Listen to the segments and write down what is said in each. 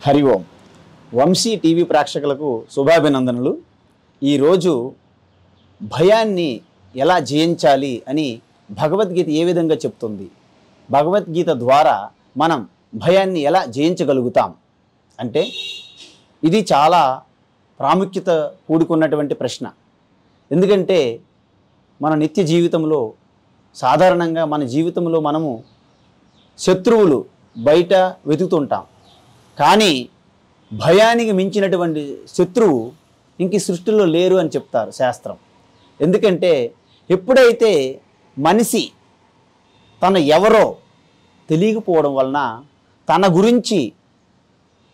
హరి ఓం. Vamsi TV ప్రేక్షకులకు శుభాభినందనలు. ఈరోజు భయాన్ని ఎలా జయించాలి అని భగవద్గీత ఏ విధంగా చెప్తుంది, భగవద్గీత ద్వారా మనం భయాన్ని ఎలా జయించగలుగుతాం అంటే ఇది చాలా ప్రాముఖ్యత కూడుకున్నటువంటి ప్రశ్న. ఎందుకంటే మన నిత్య జీవితంలో సాధారణంగా మన జీవితంలో మనము శత్రువులు బయట వెతుకుతుంటాం, కానీ భయానికి మించినటువంటి శత్రువు ఇంక సృష్టిలో లేరు అని చెప్తారు శాస్త్రం. ఎందుకంటే ఎప్పుడైతే మనిషి తన ఎవరో తెలియకపోవడం వలన తన గురించి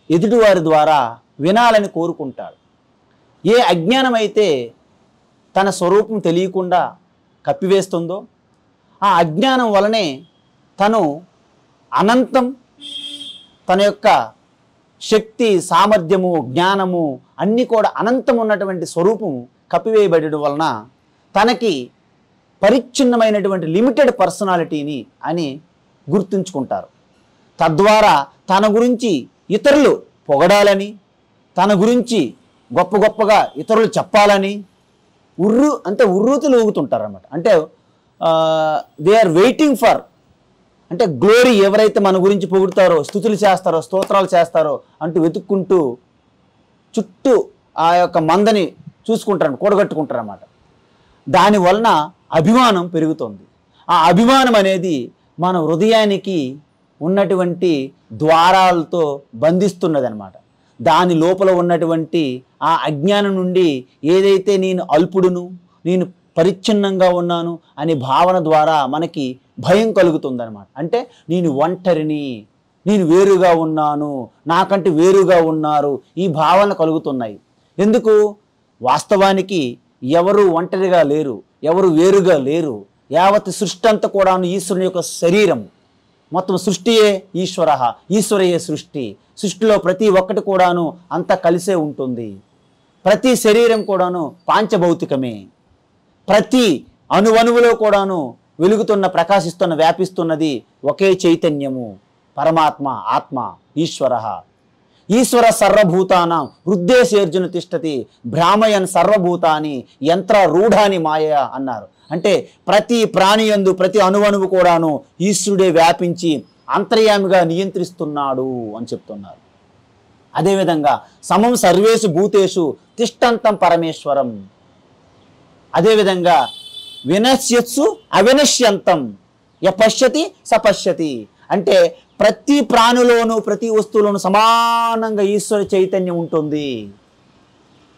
ఎదుటివారి ద్వారా వినాలని కోరుకుంటాడు. ఏ అజ్ఞానం అయితే తన స్వరూపం తెలియకుండా కప్పివేస్తుందో ఆ అజ్ఞానం వలనే తను అనంతం, తన యొక్క శక్తి, సామర్థ్యము, జ్ఞానము అన్నీ కూడా అనంతం ఉన్నటువంటి స్వరూపము కప్పివేయబడడం వలన తనకి పరిచ్ఛిన్నమైనటువంటి లిమిటెడ్ పర్సనాలిటీని అని గుర్తుంచుకుంటారు. తద్వారా తన గురించి ఇతరులు పొగడాలని, తన గురించి గొప్ప గొప్పగా ఇతరులు చెప్పాలని ఉర్రూతులు ఊగుతుంటారు అన్నమాట. అంటే దే ఆర్ వెయిటింగ్ ఫర్, అంటే గ్లోరీ. ఎవరైతే మన గురించి పొగుడుతారో, స్తుతులు చేస్తారో, స్తోత్రాలు చేస్తారో అంటూ వెతుక్కుంటూ చుట్టూ ఆ యొక్క మందని చూసుకుంటారు, కూడగట్టుకుంటారు అన్నమాట. దానివలన అభిమానం పెరుగుతుంది. ఆ అభిమానం అనేది మన హృదయానికి ఉన్నటువంటి ద్వారాలతో బంధిస్తున్నది అన్నమాట. దాని లోపల ఉన్నటువంటి ఆ అజ్ఞానం నుండి ఏదైతే నేను అల్పుడును, నేను పరిచ్ఛిన్నంగా ఉన్నాను అనే భావన ద్వారా మనకి భయం కలుగుతుందన్నమాట. అంటే నేను ఒంటరిని, నేను వేరుగా ఉన్నాను, నాకంటే వేరుగా ఉన్నారు, ఈ భావన కలుగుతున్నాయి. ఎందుకు? వాస్తవానికి ఎవరు ఒంటరిగా లేరు, ఎవరు వేరుగా లేరు. యావత్ సృష్టి అంతా కూడా ఈశ్వరుని యొక్క శరీరం. మొత్తం సృష్టియే ఈశ్వరయే సృష్టి. సృష్టిలో ప్రతి ఒక్కటి కూడాను అంతా కలిసే ఉంటుంది. ప్రతి శరీరం కూడాను పాంచభౌతికమే. ప్రతి అణువణువులో కూడాను వెలుగుతున్న, ప్రకాశిస్తున్న, వ్యాపిస్తున్నది ఒకే చైతన్యము, పరమాత్మ, ఆత్మ, ఈశ్వర సర్వభూతానాం హృద్దేశేర్జున తిష్టతి భ్రామయన్ సర్వభూతాని యంత్ర రూఢాని మాయ అన్నారు. అంటే ప్రతి ప్రాణి యందు, ప్రతి అణువణువు కూడాను ఈశ్వరుడే వ్యాపించి అంతర్యామిగా నియంత్రిస్తున్నాడు అని చెప్తున్నారు. అదేవిధంగా సమం సర్వేషు భూతేషు తిష్టంతం పరమేశ్వరం. అదేవిధంగా వినశ్యత్సు అవినశ్యంతం యపశ్యతి సపశ్యతి. అంటే ప్రతి ప్రాణులోను, ప్రతి వస్తువులోను సమానంగా ఈశ్వర చైతన్యం ఉంటుంది.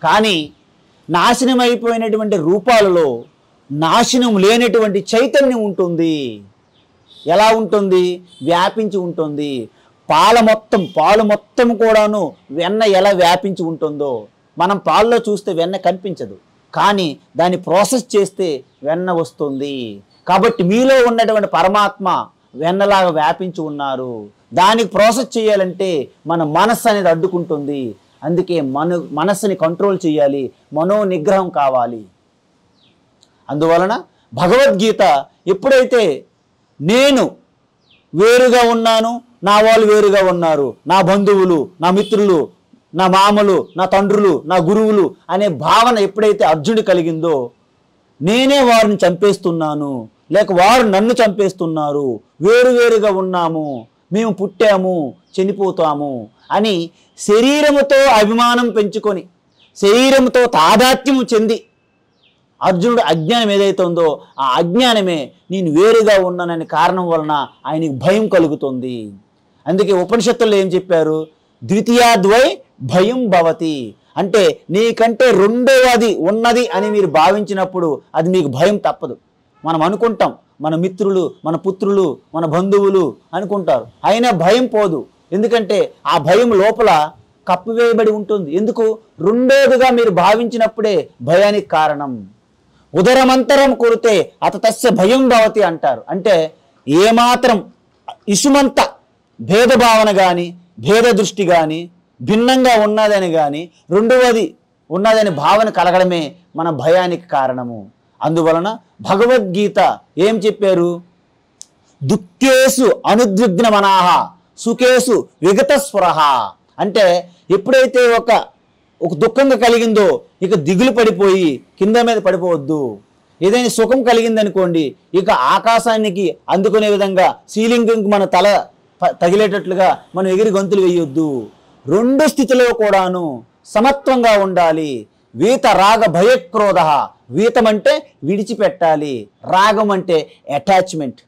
కానీ నాశనం అయిపోయినటువంటి రూపాలలో నాశనం లేనటువంటి చైతన్యం ఉంటుంది. ఎలా ఉంటుంది? వ్యాపించి ఉంటుంది. పాలు మొత్తం కూడాను వెన్న ఎలా వ్యాపించి ఉంటుందో, మనం పాలలో చూస్తే వెన్న కనిపించదు, కానీ దాన్ని ప్రాసెస్ చేస్తే వెన్న వస్తుంది. కాబట్టి మీలో ఉన్నటువంటి పరమాత్మ వెన్నలాగా వ్యాపించి ఉన్నారు. దానికి ప్రాసెస్ చేయాలంటే మన మనస్సు అనేది అడ్డుకుంటుంది. అందుకే మనస్సుని కంట్రోల్ చేయాలి, మనో నిగ్రహం కావాలి. అందువలన భగవద్గీత ఎప్పుడైతే నేను వేరుగా ఉన్నాను, నా వాళ్ళు వేరుగా ఉన్నారు, నా బంధువులు, నా మిత్రులు, నా మామలు, నా తండ్రులు, నా గురువులు అనే భావన ఎప్పుడైతే అర్జునుడు కలిగిందో, నేనే వారిని చంపేస్తున్నాను, లేక వారు నన్ను చంపేస్తున్నారు, వేరువేరుగా ఉన్నాము, మేము పుట్టాము, చనిపోతాము అని శరీరముతో అభిమానం పెంచుకొని, శరీరంతో తాదాత్మ్యం చెంది అర్జునుడు అజ్ఞానం ఏదైతే ఉందో ఆ అజ్ఞానమే నేను వేరుగా ఉన్నాననే కారణం వలన ఆయనకి భయం కలుగుతుంది. అందుకే ఉపనిషత్తుల్లో ఏం చెప్పారు? ద్వితీయాద్వై భయం భవతి. అంటే నీకంటే రెండవది ఉన్నది అని మీరు భావించినప్పుడు అది మీకు భయం తప్పదు. మనం అనుకుంటాం, మన మిత్రులు, మన పుత్రులు, మన బంధువులు అనుకుంటారు, అయినా భయం పోదు. ఎందుకంటే ఆ భయం లోపల కప్పివేయబడి ఉంటుంది. ఎందుకు? రెండోదిగా మీరు భావించినప్పుడే భయానికి కారణం. ఉదరమంతరం కొరితే అతతస్య భయం భవతి అంటారు. అంటే ఏమాత్రం ఇసుమంత భేదభావన కానీ, భేద దృష్టి కానీ, భిన్నంగా ఉన్నదని కానీ, రెండవది ఉన్నదని భావన కలగడమే మన భయానికి కారణము. అందువలన భగవద్గీత ఏం చెప్పారు? దుఃఖేసు అనుద్విగ్న మనాహ సుఖేసు విగత స్పృహ అంటే ఎప్పుడైతే ఒక దుఃఖంగా కలిగిందో ఇక దిగులు పడిపోయి కింద మీద పడిపోవద్దు. ఏదైనా సుఖం కలిగిందనుకోండి, ఇక ఆకాశానికి అందుకునే విధంగా సీలింగ్కి మన తల తగిలేటట్లుగా మనం ఎగిరి గంతులు వేయొద్దు. రెండు స్థితిలో కూడాను సమత్వంగా ఉండాలి. వీత రాగ భయక్రోధ. వీతం అంటే విడిచిపెట్టాలి, రాగం అంటే అటాచ్మెంట్.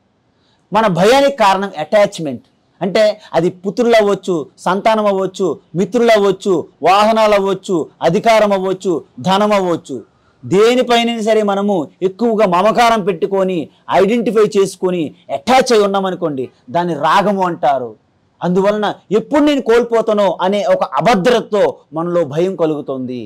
మన భయానికి కారణం అటాచ్మెంట్. అంటే అది పుత్రులు అవ్వచ్చు, సంతానం అవ్వచ్చు, మిత్రులు అవ్వచ్చు, వాహనాలు అవ్వచ్చు, అధికారం అవ్వచ్చు, ధనం అవ్వచ్చు. దేనిపైన సరే మనము ఎక్కువగా మమకారం పెట్టుకొని ఐడెంటిఫై చేసుకొని అటాచ్ అయి ఉన్నామనుకోండి, దాన్ని రాగము అంటారు. అందువలన ఎప్పుడు నేను కోల్పోతానో అనే ఒక అభద్రతతో మనలో భయం కలుగుతుంది.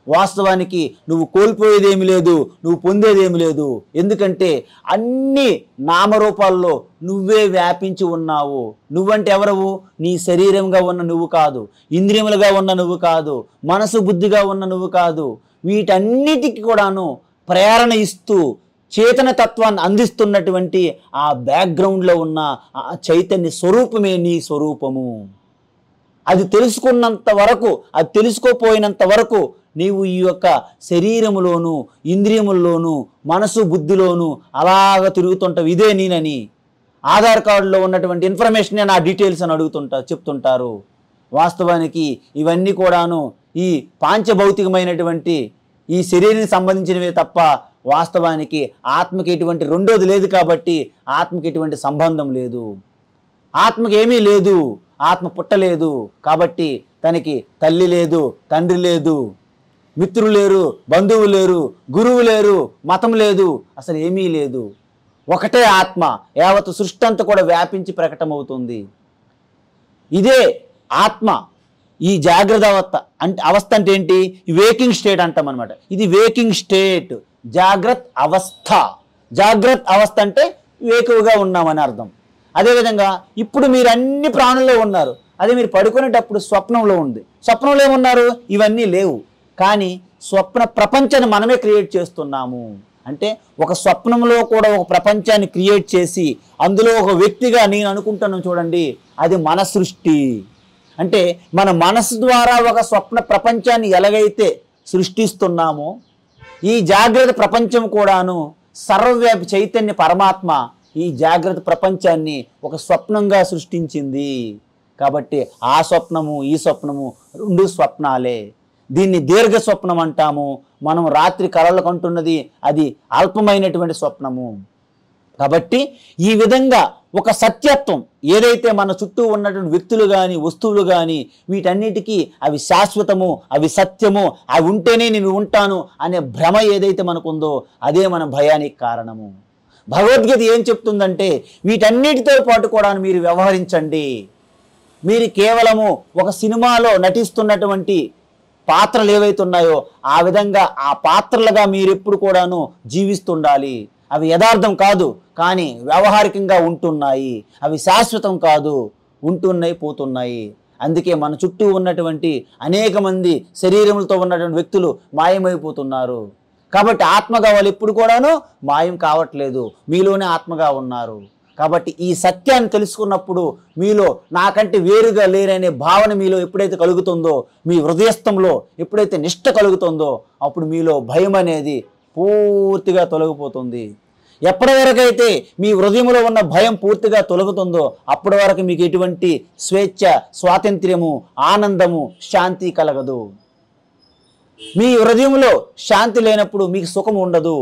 వాస్తవానికి నువ్వు కోల్పోయేదేమి లేదు, నువ్వు పొందేదేమి లేదు. ఎందుకంటే అన్ని నామరూపాల్లో నువ్వే వ్యాపించి ఉన్నావు. నువ్వంటే ఎవరవు? నీ శరీరంగా ఉన్న నువ్వు కాదు, ఇంద్రియములుగా ఉన్న నువ్వు కాదు, మనసు బుద్ధిగా ఉన్న నువ్వు కాదు. వీటన్నిటికీ కూడాను ప్రేరణ ఇస్తూ చేతన తత్వాన్ని అందిస్తున్నటువంటి ఆ బ్యాక్గ్రౌండ్లో ఉన్న ఆ చైతన్య స్వరూపమే నీ స్వరూపము. అది తెలుసుకున్నంత వరకు, అది తెలుసుకోపోయినంత వరకు నీవు ఈ యొక్క శరీరములోను, ఇంద్రియముల్లోను, మనసు బుద్ధిలోను అలాగ తిరుగుతుంటావు. ఇదే నేనని ఆధార్ కార్డులో ఉన్నటువంటి ఇన్ఫర్మేషన్ నా డీటెయిల్స్ అని చెప్తుంటారు. వాస్తవానికి ఇవన్నీ కూడాను ఈ పాంచభౌతికమైనటువంటి ఈ శరీరానికి సంబంధించినవే తప్ప వాస్తవానికి ఆత్మకి ఎటువంటి రెండోది లేదు. కాబట్టి ఆత్మకి ఎటువంటి సంబంధం లేదు, ఆత్మకి ఏమీ లేదు. ఆత్మ పుట్టలేదు కాబట్టి తనకి తల్లి లేదు, తండ్రి లేదు, మిత్రులు లేరు, బంధువులు లేరు, గురువు లేరు, మతం లేదు, అసలు ఏమీ లేదు. ఒకటే ఆత్మ యావత్ సృష్టి అంతా కూడా వ్యాపించి ప్రకటమవుతుంది. ఇదే ఆత్మ. ఈ జాగ్రత్త అవస్థ అంటే ఏంటి? వేకింగ్ స్టేట్ అంటాం అనమాట. ఇది వేకింగ్ స్టేట్, జాగ్రత్త అవస్థ. జాగ్రత్త అవస్థ అంటే వేకువగా ఉన్నామని అర్థం. అదేవిధంగా ఇప్పుడు మీరు అన్ని ప్రాణుల్లో ఉన్నారు. అదే మీరు పడుకునేటప్పుడు స్వప్నంలో ఉంది. స్వప్నంలో ఏమున్నారు? ఇవన్నీ లేవు. కానీ స్వప్న ప్రపంచాన్ని మనమే క్రియేట్ చేస్తున్నాము. అంటే ఒక స్వప్నంలో కూడా ఒక ప్రపంచాన్ని క్రియేట్ చేసి అందులో ఒక వ్యక్తిగా నేను అనుకుంటున్నాను చూడండి, అది మన సృష్టి. అంటే మన మనసు ద్వారా ఒక స్వప్న ప్రపంచాన్ని ఎలాగైతే సృష్టిస్తున్నామో ఈ జాగ్రత్త ప్రపంచం కూడాను సర్వవ్యాపి చైతన్య పరమాత్మ ఈ జాగ్రత్త ప్రపంచాన్ని ఒక స్వప్నంగా సృష్టించింది. కాబట్టి ఆ స్వప్నము ఈ స్వప్నము రెండు స్వప్నాలే. దీన్ని దీర్ఘ స్వప్నం అంటాము. మనం రాత్రి కలలు కంటున్నది అది అల్పమైనటువంటి స్వప్నము. కాబట్టి ఈ విధంగా ఒక సత్యత్వం ఏదైతే మన చుట్టూ ఉన్నటువంటి వ్యక్తులు కానీ వస్తువులు కానీ వీటన్నిటికీ అవి శాశ్వతము, అవి సత్యము, అవి ఉంటేనే నేను ఉంటాను అనే భ్రమ ఏదైతే మనకుందో అదే మన భయానికి కారణము. భగవద్గీత ఏం చెప్తుందంటే వీటన్నిటితో పాటు కూడా మీరు వ్యవహరించండి. మీరు కేవలము ఒక సినిమాలో నటిస్తున్నటువంటి పాత్రలు ఏవైతే ఉన్నాయో ఆ విధంగా ఆ పాత్రలుగా మీరు ఎప్పుడు కూడాను జీవిస్తుండాలి. అవి యథార్థం కాదు, కానీ వ్యవహారికంగా ఉంటున్నాయి. అవి శాశ్వతం కాదు, ఉంటున్నాయి, పోతున్నాయి. అందుకే మన చుట్టూ ఉన్నటువంటి అనేక మంది శరీరములతో ఉన్నటువంటి వ్యక్తులు మాయమైపోతున్నారు. కాబట్టి ఆత్మగా వాళ్ళు ఎప్పుడు కూడాను మాయం కావట్లేదు, మీలోనే ఆత్మగా ఉన్నారు. కాబట్టి ఈ సత్యాన్ని తెలుసుకున్నప్పుడు మీలో నాకంటే వేరుగా లేరనే భావన మీలో ఎప్పుడైతే కలుగుతుందో, మీ హృదయస్థంలో ఎప్పుడైతే నిష్ఠ కలుగుతుందో అప్పుడు మీలో భయం అనేది పూర్తిగా తొలగిపోతుంది. ఎప్పటి వరకైతే మీ హృదయంలో ఉన్న భయం పూర్తిగా తొలగుతుందో అప్పటి వరకు మీకు ఎటువంటి స్వేచ్ఛ, స్వాతంత్ర్యము, ఆనందము, శాంతి కలగదు. మీ హృదయంలో శాంతి లేనప్పుడు మీకు సుఖం ఉండదు.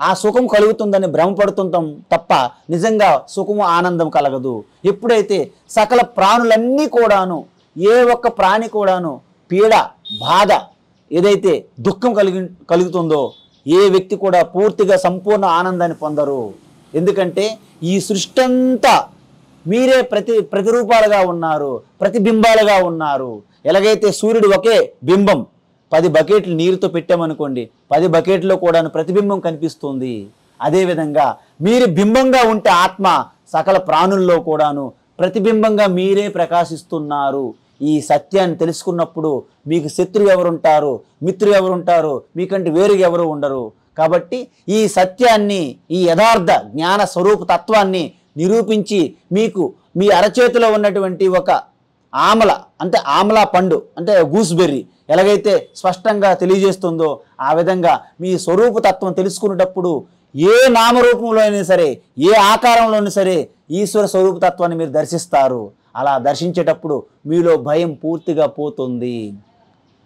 ఆ సుఖం కలుగుతుందని భ్రమపడుతుంటాం తప్ప నిజంగా సుఖము, ఆనందం కలగదు. ఎప్పుడైతే సకల ప్రాణులన్నీ కూడాను ఏ ఒక్క ప్రాణి కూడాను పీడ, బాధ, ఏదైతే దుఃఖం కలుగుతుందో ఏ వ్యక్తి కూడా పూర్తిగా సంపూర్ణ ఆనందాన్ని పొందరు. ఎందుకంటే ఈ సృష్టి అంతా మీరే ప్రతిరూపాలుగా ఉన్నారు, ప్రతిబింబాలుగా ఉన్నారు. ఎలాగైతే సూర్యుడు ఒకే బింబం 10 బకెట్లు నీరుతో పెట్టామనుకోండి, 10 బకెట్లో కూడా ప్రతిబింబం కనిపిస్తుంది. అదేవిధంగా మీరు బింబంగా ఉంటే ఆత్మ సకల ప్రాణుల్లో కూడాను ప్రతిబింబంగా మీరే ప్రకాశిస్తున్నారు. ఈ సత్యాన్ని తెలుసుకున్నప్పుడు మీకు శత్రువు ఎవరుంటారు, మిత్రులు ఎవరుంటారు, మీకంటే వేరుగా ఎవరు ఉండరు. కాబట్టి ఈ సత్యాన్ని, ఈ యథార్థ జ్ఞాన స్వరూప తత్వాన్ని నిరూపించి మీకు మీ అరచేతిలో ఉన్నటువంటి ఒక ఆమల అంటే ఆమ్లా పండు అంటే గూస్బెర్రీ ఎలాగైతే స్పష్టంగా తెలియజేస్తుందో ఆ విధంగా మీ స్వరూప తత్వం తెలుసుకునేటప్పుడు ఏ నామరూపంలో అయినా సరే, ఏ ఆకారంలో అయినా సరే ఈశ్వర స్వరూప తత్వాన్ని మీరు దర్శిస్తారు. అలా దర్శించేటప్పుడు మీలో భయం పూర్తిగా పోతుంది.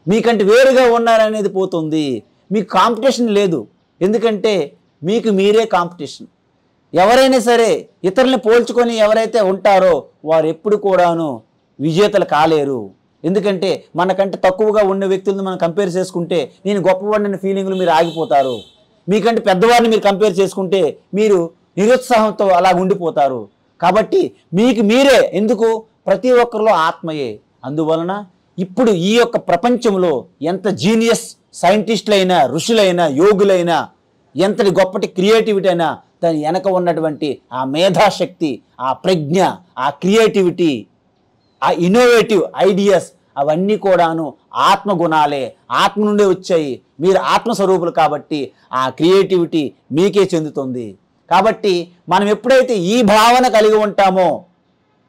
మీకంటే వేరుగా ఉన్నారనేది పోతుంది. మీకు కాంపిటీషన్ లేదు. ఎందుకంటే మీకు మీరే కాంపిటీషన్. ఎవరైనా సరే ఇతరుల్ని పోల్చుకొని ఎవరైతే ఉంటారో వారు ఎప్పుడు కూడాను విజేతలు కాలేరు. ఎందుకంటే మనకంటే తక్కువగా ఉన్న వ్యక్తులను మనం కంపేర్ చేసుకుంటే నేను గొప్పవాడిని ఫీలింగ్లు మీరు ఆగిపోతారు. మీకంటే పెద్దవారిని మీరు కంపేర్ చేసుకుంటే మీరు నిరుత్సాహంతో అలా ఉండిపోతారు. కాబట్టి మీకు మీరే ఎందుకు ప్రతి ఒక్కరిలో ఆత్మయే. అందువలన ఇప్పుడు ఈ యొక్క ప్రపంచంలో ఎంత జీనియస్ సైంటిస్టులైనా, ఋషులైనా, యోగులైనా, ఎంతటి గొప్పటి క్రియేటివిటీ అయినా దాని వెనక ఉన్నటువంటి ఆ మేధాశక్తి, ఆ ప్రజ్ఞ, ఆ క్రియేటివిటీ, ఆ ఇన్నోవేటివ్ ఐడియాస్ అవన్నీ కూడాను ఆత్మగుణాలే, ఆత్మ నుండే వచ్చాయి. మీరు ఆత్మస్వరూపులు కాబట్టి ఆ క్రియేటివిటీ మీకే చెందుతుంది. కాబట్టి మనం ఎప్పుడైతే ఈ భావన కలిగి ఉంటామో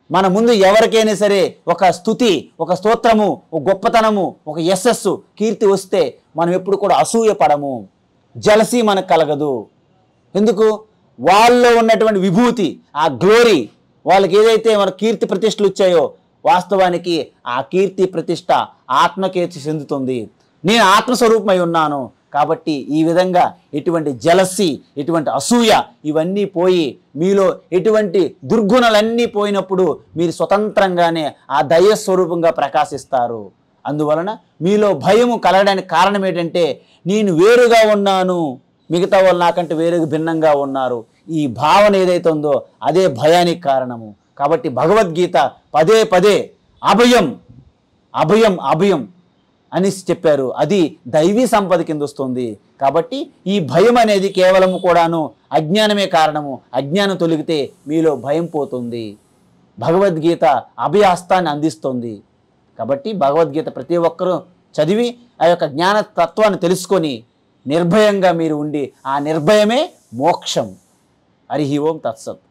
మన ముందు ఎవరికైనా సరే ఒక స్తుతి, ఒక స్తోత్రము, ఒక గొప్పతనము, ఒక యశస్సు, కీర్తి వస్తే మనం ఎప్పుడు కూడా అసూయ పడము, జలసీ మనకు కలగదు. ఎందుకు? వాళ్ళలో ఉన్నటువంటి విభూతి, ఆ గ్లోరీ, వాళ్ళకి ఏదైతే మన కీర్తి ప్రతిష్టలు వచ్చాయో వాస్తవానికి ఆ కీర్తి ప్రతిష్ట ఆత్మకీర్తి చెందుతుంది. నేను ఆత్మస్వరూపమై ఉన్నాను కాబట్టి ఈ విధంగా ఎటువంటి జలసి, ఎటువంటి అసూయ ఇవన్నీ పోయి మీలో ఎటువంటి దుర్గుణాలన్నీ పోయినప్పుడు మీరు స్వతంత్రంగానే ఆ దైవస్వరూపంగా ప్రకాశిస్తారు. అందువలన మీలో భయము కలగడానికి కారణం ఏంటంటే నేను వేరుగా ఉన్నాను, మిగతా వాళ్ళు నాకంటే వేరుగా భిన్నంగా ఉన్నారు. ఈ భావన ఏదైతే ఉందో అదే భయానికి కారణము. కాబట్టి భగవద్గీత పదే పదే అభయం అభయం అభయం అని చెప్పారు. అది దైవీ సంపద కింద వస్తుంది. కాబట్టి ఈ భయం అనేది కేవలం కూడాను అజ్ఞానమే కారణము. అజ్ఞానం తొలగితే మీలో భయం పోతుంది. భగవద్గీత అభయహస్తాన్ని అందిస్తుంది. కాబట్టి భగవద్గీత ప్రతి ఒక్కరూ చదివి ఆ యొక్క జ్ఞాన తత్వాన్ని తెలుసుకొని నిర్భయంగా మీరు ఉండి ఆ నిర్భయమే మోక్షం. హరి ఓం తత్సత్.